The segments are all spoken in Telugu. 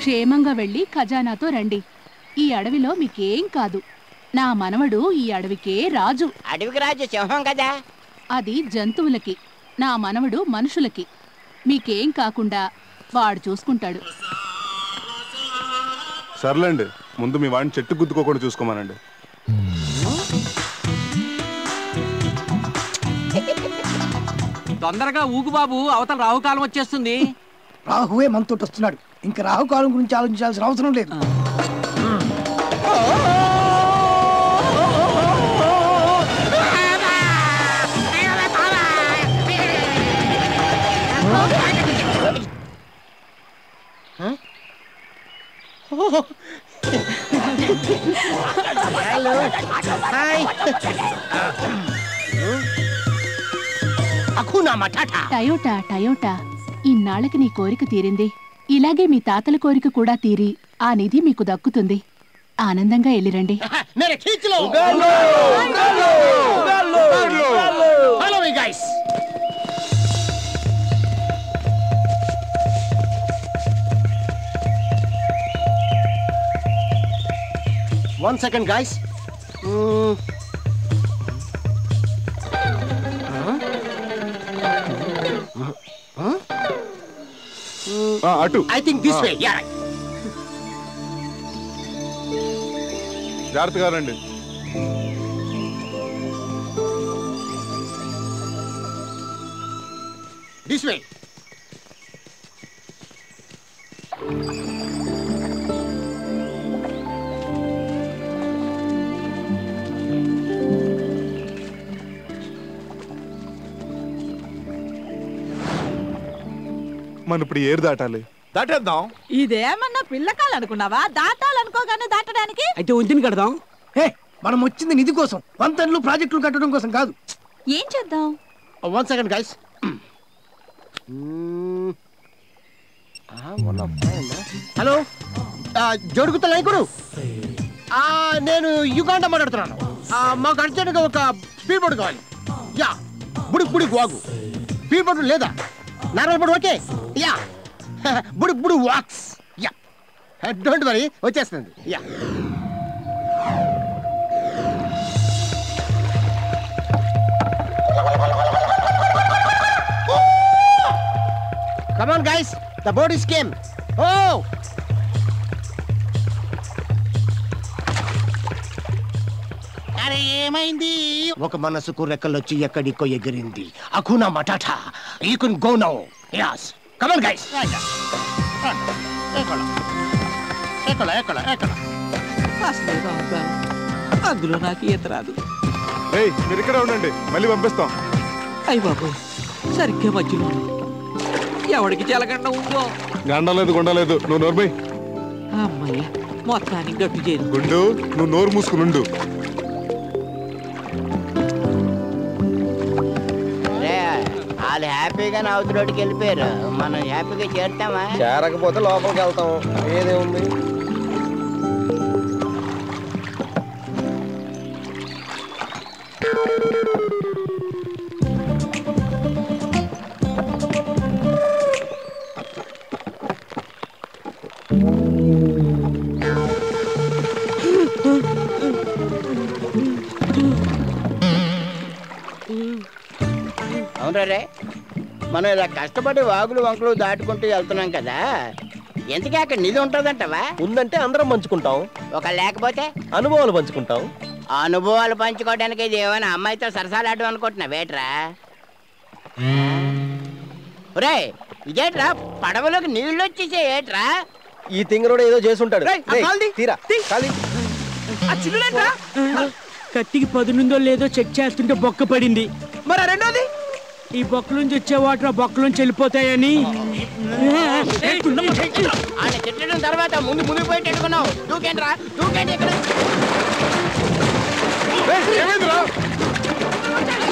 క్షేమంగా వెళ్ళి ఖజానాతో రండి. ఈ అడవిలో మీకేం కాదు. నా మనవడు ఈ అడవికే రాజు. అడవికి రాజు సింహం కదా. అది జంతువులకి, నా మనవడు మనుషులకి. మీకేం కాకుండా వాడు చూసుకుంటాడు. సర్లేండి, ముందు మీ వాడిని చెట్టు గుద్దుకోకుండా చూసుకోమానండి. తొందరగా ఊగు బాబు, అవతల రాహుకాలం వచ్చేస్తుంది. రాహువే మనతోటి వస్తున్నాడు. ఇంకా రాహుకాలం గురించి ఆలోచించాల్సిన అవసరం లేదు. టయోటా టయోటా, ఇన్నాళ్ళకి నీ కోరిక తీరింది. ఇలాగే మీ తాతల కోరిక కూడా తీరి ఆ నిధి మీకు దక్కుతుంది. ఆనందంగా వెళ్ళిరండి. One second, guys. అటు. I think this way. Yeah. జాగ్రత్తగా రండి. This way. మనం ఇప్పుడు ఏరు దాటాలి. దాటేద్దాం. ఇదేమన్నా పిల్లకాలు అనుకున్నావా? దాటాలనుకోగానే దాటడానికి. అయితే వంతిని కడదాం. మనం వచ్చింది నిధి కోసం, వంతెనలు ప్రాజెక్టులు కట్టడం కోసం కాదు. ఏం చేద్దాం? One second, guys. హలో, జరుగుతా లైకుడు. నేను యుగాండా మాట్లాడుతున్నాను. మాకు అర్జెంట్గా ఒక స్పీడ్ బోర్డు కావాలి. యా, బుడికి బుడికి వాగు. స్పీడ్ బోర్డు లేదా? Normal board okay. యా, బుడికి బుడి వాక్స్. యా, డోంట్ వరీ, వచ్చేస్తుంది. Yeah, come on guys, the boat is came. Oh, అరే ఏమైంది? ఒక మనసుకు రెక్కలొచ్చి ఎక్కడికో ఎగిరింది. అకునా matata, you can go now. Yes, come on guys. అందులో నాకు ఈత రాదు. మీరు ఇక్కడ ఉండండి, మళ్ళీ పంపిస్తాం. అయ్య బాబు, సరిగ్గా మధ్యలో ఎవడికి చెలగండ ఉందో. గండలేదు గుండలేదు, నువ్వు నోర్మై. అమ్మయ్య, మొత్తానికి గట్టు చేరు. గుండు, నువ్వు నోరు మూసుకునుండు. వాళ్ళు హ్యాపీగా అవతలోటికి వెళ్ళిపోయారు. మనం హ్యాపీగా చేరుతామా? చేరకపోతే లోపలికి వెళ్తాం. ఏదేముంది? అవునరే, మనం ఇలా కష్టపడి వాగులు వంకలు దాటుకుంటూ వెళ్తున్నాం కదా, ఎందుకే అక్కడ నిధి ఉంటుందంటవా? ఉందంటే అందరం పంచుకుంటాం. ఒక లేకపోతే అనుభవాలు పంచుకుంటాం. అనుభవాలు పంచుకోవడానికి ఇది ఏమైనా అమ్మాయితో సరసాలాడడం అనుకుంటున్నా వేట్రా? ఒరే, ఇదేట్రా పడవలోకి నీళ్ళు వచ్చేసే ఏట్రా? ఈ తింగరోడు ఏదో చేసుంటాడు. కత్తికి పదునుందో లేదో చెక్ చేస్తుంటే బొక్క పడింది. మరి రెండోది, ఈ బొక్క నుంచి వచ్చే వాటర్ ఆ బొక్కలోంచి వెళ్ళిపోతాయని. ఆయన తిట్టడం తర్వాత ముందు ముందుకు పోయి పెట్టుకున్నావు. దూకేంట్రా, దూకేంటి ఇక్కడ?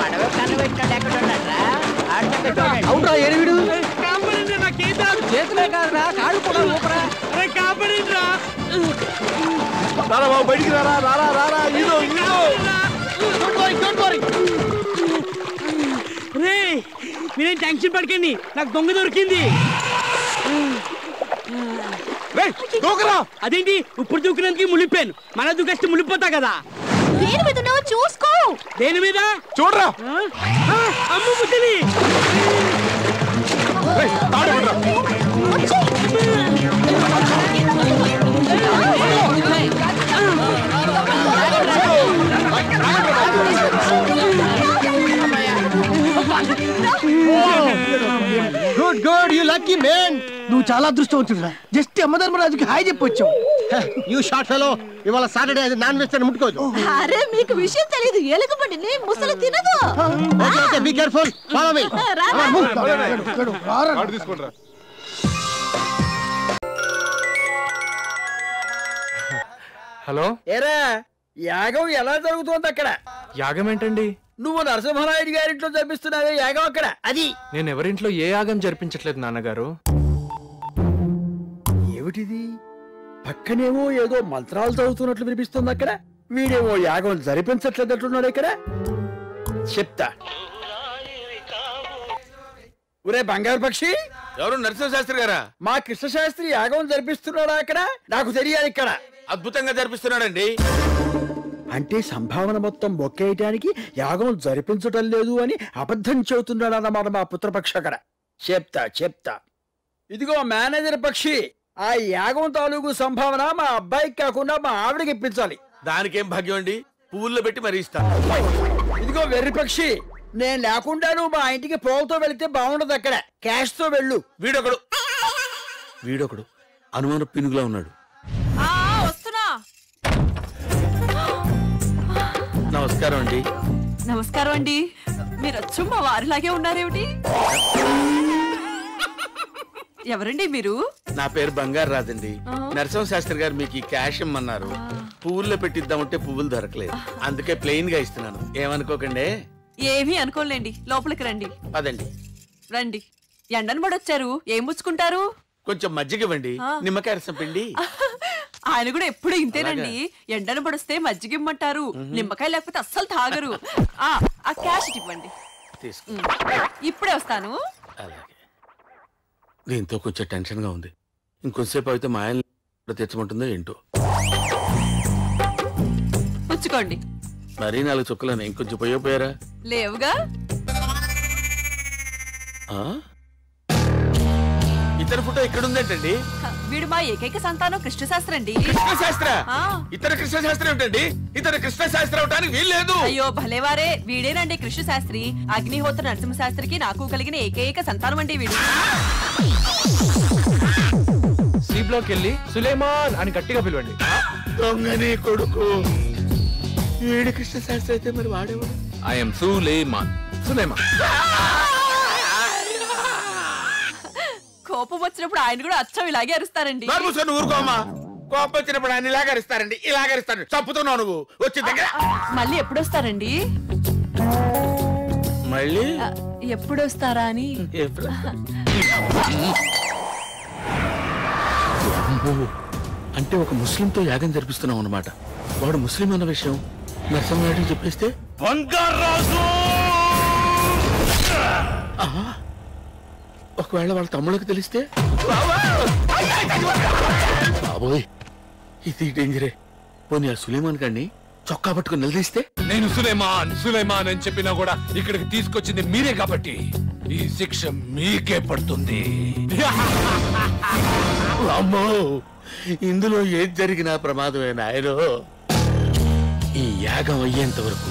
పడవ కన్ను పెట్టినట్టు ఎక్కడ ఉన్నాడ్రా? అవునరా, ఏడు చేతులే కాదురా, కాళ్ళు కూడా ఊపరా. కాపాడిండ్రా. రారా బాబు, బయటికి రారా, రారా రారా. మీరేం టెన్షన్ పడకండి, నాకు దొంగ దొరికింది. అదేంటి ఇప్పుడు దూకినందుకు ములిపాను, మన దూకేస్తే ములిపోతా కదా. దేని మీద ఉన్నావో చూసుకో. దేని మీద చూడరా. అమ్మ ముసలి. Good good you lucky man. నువ్వు చాలా అదృష్టవంతుడురా. జస్ట్ యమధర్మరాజుకి హాయ్ చెప్పొచ్చావు. You short fellow. ఇవాళ సాటర్డే, అది నాన్ వెజ్ అని ముట్టుకోదు. అరే మీకు విషయం తెలియదు, ఎలుగుబండిని ముసలి తినదు. Okay okay, be careful. Follow me. తీసుకోండి. హలో, ఏరా యాగం ఎలా జరుగుతోంది అక్కడ? యాగం ఏంటండి? నువ్వు నరసింహరాయుడు గారింట్లో జరిపిస్తున్నావే యాగం అక్కడ, అది. నేను ఎవరింట్లో ఏ యాగం జరిపించట్లేదు నాన్నగారు. ఏమిటిది? పక్కనేమో ఏదో మంత్రాలు చదువుతున్నట్లు వినిపిస్తుంది అక్కడ. వీడేమో యాగం జరిపించట్లేదట్టున్నాడు ఇక్కడ. చెప్తా. ఒరే బంగారు పక్షి, ఎవరు? నరసింహశాస్త్రి గారా? మా కృష్ణశాస్త్రి యాగం జరిపిస్తున్నాడా అక్కడ? నాకు తెలియాలి ఇక్కడ. అద్భుతంగా జరిపిస్తున్నాడండి. అంటే సంభావన మొత్తం మొక్కేయటానికి యాగం జరిపించటం లేదు అని అబద్ధం చెబుతున్నాడు అన్నమాట మా పుత్రపక్ష అక్కడ. చెప్తా. ఇదిగో మేనేజర్ పక్షి, ఆ యాగం తాలూకు సంభావన మా అబ్బాయికి కాకుండా మా ఆవిడకి ఇప్పించాలి. దానికేం భాగ్యం అండి, పువ్వుల్లో పెట్టి మరీ ఇస్తా. ఇదిగో వెర్రి పక్షి, నేను లేకుండా నువ్వు మా ఇంటికి పోల్తో వెళితే బాగుండదు అక్కడ. క్యాష్ తో వెళ్ళు. వీడొకడు అనుమాన పినుగులా ఉన్నాడు. వస్తున్నా. నమస్కారం అండి. నమస్కారం అండి. మీరు వచ్చు మా వారిలాగే ఉన్నారేమిటి? ఎవరండి మీరు? నా పేరు బంగారు రాదండి. నరసింహశాస్త్రి గారు మీకు ఈ క్యాష్ ఇమ్మన్నారు. పువ్వుల్లో పెట్టిద్దామంటే పువ్వులు దొరకలేదు, అందుకే ప్లెయిన్ గా ఇస్తున్నాను. ఏమనుకోకండి. ఏమీ అనుకోలేండి, లోపలికి రండి. పదండి. రండి. ఎండను పడొచ్చారు, ఏం పుచ్చుకుంటారు? కొంచెం మజ్జిగ ఇవ్వండి, నిమ్మకాయ రసం పిండి. ఆయన కూడా ఎప్పుడు ఇంతేనండి. ఎండను పడిస్తే మజ్జిగ ఇమ్మంటారు, నిమ్మకాయ లేకపోతే అస్సలు తాగరు. ఆ క్యాష్ ఇవ్వండి. ఇప్పుడే వస్తాను. అలాగే. దీంతో కొంచెం టెన్షన్ గా ఉంది. ఇంకొంతసేపు అయితే మా ఆయన తెచ్చమంటుందో ఏంటో. పుచ్చుకోండి. మరీ 4 చుక్కలని ఇంకొంచెం పోయారా? లేవుగా. ఇతర ఫోటో ఎక్కడుందేంటండి? వీడు మా ఏకైక సంతానం కృష్ణశాస్త్రి అండి. కృష్ణశాస్త్ర? ఇతర కృష్ణశాస్త్రి ఏమిటండి? ఇతర కృష్ణశాస్త్రి అవటానికి వీల్లేదు. అయ్యో భలేవారే, వీడేనండి కృష్ణశాస్త్రి. అగ్నిహోత్ర నరసింహశాస్త్రికి నాకు కలిగిన ఏకైక సంతానం అండి వీడు. సి బ్లాక్ వెళ్ళి సులేమాన్ అని గట్టిగా పిలవండి. దొంగని కొడుకు. వీడి కృష్ణశాస్త్రి అయితే మరి వాడేవాడు. ఐఎమ్ సులేమాన్. కోపం వచ్చినప్పుడు ఆయన కూడా అచ్చం ఇలాగే అరుస్తారండి. ఊరుకోమా. కోపం వచ్చినప్పుడు ఆయన ఇలాగరిస్తారండి, ఇలాగరిస్తారండి. చంపుతున్నావు నువ్వు. వచ్చి దగ్గర. మళ్ళీ ఎప్పుడొస్తారండి? మళ్ళీ ఎప్పుడొస్తారా అని. అంటే ఒక ముస్లింతో యాగం జరిపిస్తున్నాం అన్నమాట. వాడు ముస్లిం అన్న విషయం నరసింహరాయుడికి చెప్పేస్తే ఒకవేళ వాళ్ళ తమ్ముళ్ళకి తెలిస్తే బాబోయ్, ఇది డేంజరే. పోనీ ఆ సులేమాన్ గారిని చొక్కా పట్టుకుని నిలదీస్తే? నేను సులేమాన్ అని చెప్పినా కూడా ఇక్కడికి తీసుకొచ్చింది మీరే కాబట్టి ఈ శిక్ష మీకే పడుతుంది. అమ్మో, ఇందులో ఏది జరిగినా ప్రమాదమే నాయనో. ఈ యాగం అయ్యేంత వరకు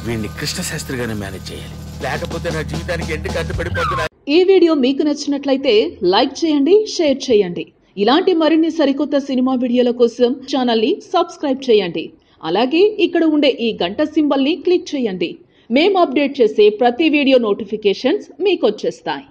వీడిని కృష్ణశాస్త్రిగానే మేనేజ్ చేయాలి, లేకపోతే నా జీవితానికి ఎండి కట్టు పడిపోతున్నా. ఈ వీడియో మీకు నచ్చినట్లయితే లైక్ చేయండి, షేర్ చేయండి. ఇలాంటి మరిన్ని సరికొత్త సినిమా వీడియోల కోసం ఛానల్ ని సబ్స్క్రైబ్ చేయండి. అలాగే ఇక్కడ ఉండే ఈ గంట సింబల్ ని క్లిక్ చేయండి. మేము అప్డేట్ చేసే ప్రతి వీడియో నోటిఫికేషన్స్ మీకు వచ్చేస్తాయి.